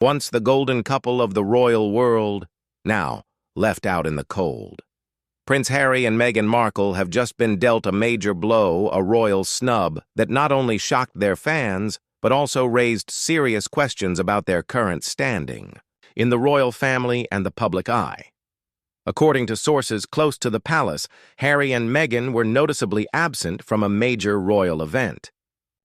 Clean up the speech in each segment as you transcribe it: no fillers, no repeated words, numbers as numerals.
Once the golden couple of the royal world, now left out in the cold. Prince Harry and Meghan Markle have just been dealt a major blow, a royal snub, that not only shocked their fans, but also raised serious questions about their current standing in the royal family and the public eye. According to sources close to the palace, Harry and Meghan were noticeably absent from a major royal event.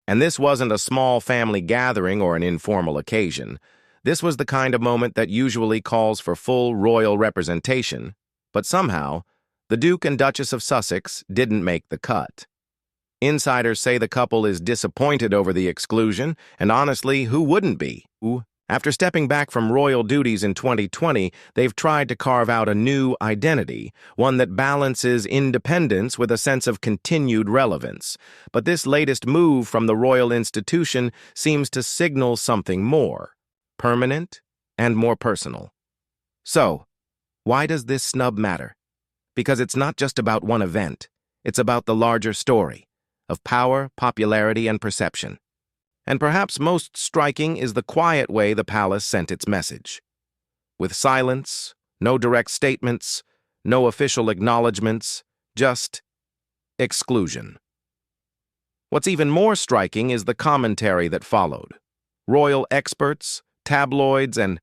And this wasn't a small family gathering or an informal occasion. This was the kind of moment that usually calls for full royal representation, but somehow, the Duke and Duchess of Sussex didn't make the cut. Insiders say the couple is disappointed over the exclusion, and honestly, who wouldn't be? After stepping back from royal duties in 2020, they've tried to carve out a new identity, one that balances independence with a sense of continued relevance. But this latest move from the royal institution seems to signal something more, permanent and more personal. So, why does this snub matter? Because it's not just about one event. It's about the larger story of power, popularity, and perception. And perhaps most striking is the quiet way the palace sent its message. With silence, no direct statements, no official acknowledgements, just exclusion. What's even more striking is the commentary that followed. Royal experts, tabloids, and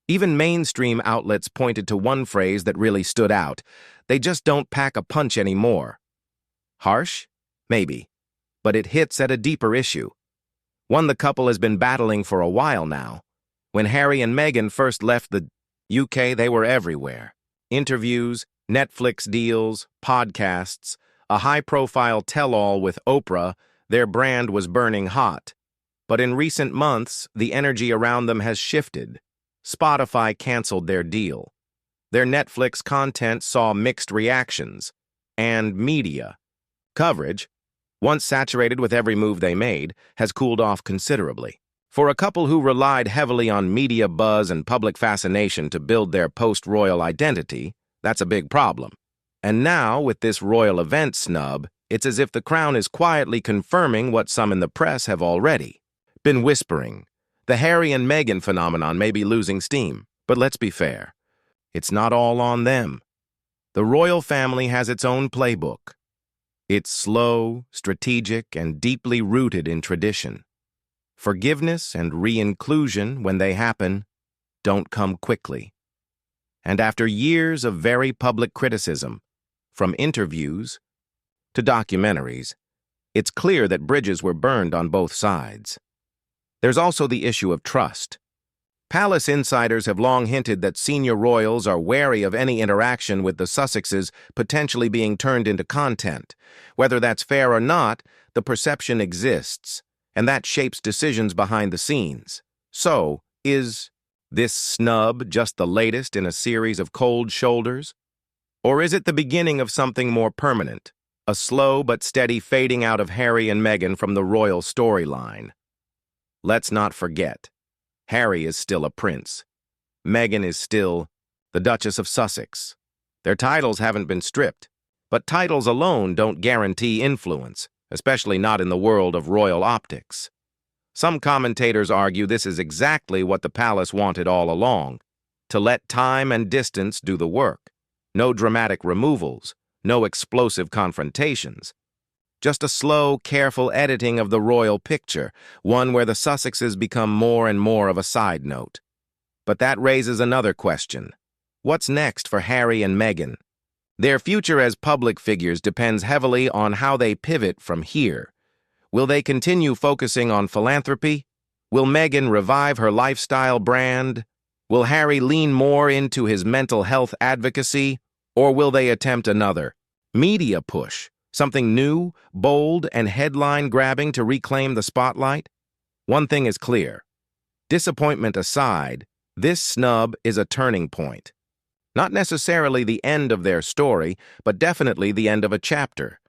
even mainstream outlets pointed to one phrase that really stood out. They just don't pack a punch anymore. Harsh? Maybe. But it hits at a deeper issue. One the couple has been battling for a while now. When Harry and Meghan first left the UK, they were everywhere. Interviews, Netflix deals, podcasts, a high-profile tell-all with Oprah, their brand was burning hot. But in recent months, the energy around them has shifted. Spotify canceled their deal. Their Netflix content saw mixed reactions. And media coverage, once saturated with every move they made, has cooled off considerably. For a couple who relied heavily on media buzz and public fascination to build their post-royal identity, that's a big problem. And now, with this royal event snub, it's as if the crown is quietly confirming what some in the press have already been whispering. The Harry and Meghan phenomenon may be losing steam, but let's be fair. It's not all on them. The royal family has its own playbook. It's slow, strategic, and deeply rooted in tradition. Forgiveness and re-inclusion, when they happen, don't come quickly. And after years of very public criticism, from interviews to documentaries, it's clear that bridges were burned on both sides. There's also the issue of trust. Palace insiders have long hinted that senior royals are wary of any interaction with the Sussexes potentially being turned into content. Whether that's fair or not, the perception exists, and that shapes decisions behind the scenes. So, is this snub just the latest in a series of cold shoulders? Or is it the beginning of something more permanent, a slow but steady fading out of Harry and Meghan from the royal storyline? Let's not forget, Harry is still a prince. Meghan is still the Duchess of Sussex. Their titles haven't been stripped, but titles alone don't guarantee influence, especially not in the world of royal optics. Some commentators argue this is exactly what the palace wanted all along, to let time and distance do the work. No dramatic removals, no explosive confrontations. Just a slow, careful editing of the royal picture, one where the Sussexes become more and more of a side note. But that raises another question. What's next for Harry and Meghan? Their future as public figures depends heavily on how they pivot from here. Will they continue focusing on philanthropy? Will Meghan revive her lifestyle brand? Will Harry lean more into his mental health advocacy? Or will they attempt another media push? Something new, bold, and headline-grabbing to reclaim the spotlight? One thing is clear. Disappointment aside, this snub is a turning point. Not necessarily the end of their story, but definitely the end of a chapter.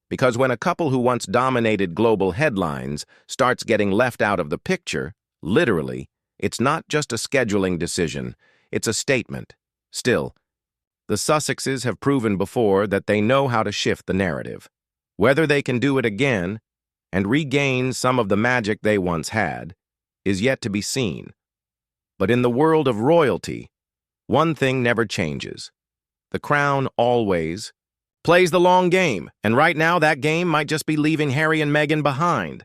Because when a couple who once dominated global headlines starts getting left out of the picture, literally, it's not just a scheduling decision, it's a statement. Still, the Sussexes have proven before that they know how to shift the narrative. Whether they can do it again and regain some of the magic they once had is yet to be seen. But in the world of royalty, one thing never changes. The crown always plays the long game, and right now that game might just be leaving Harry and Meghan behind.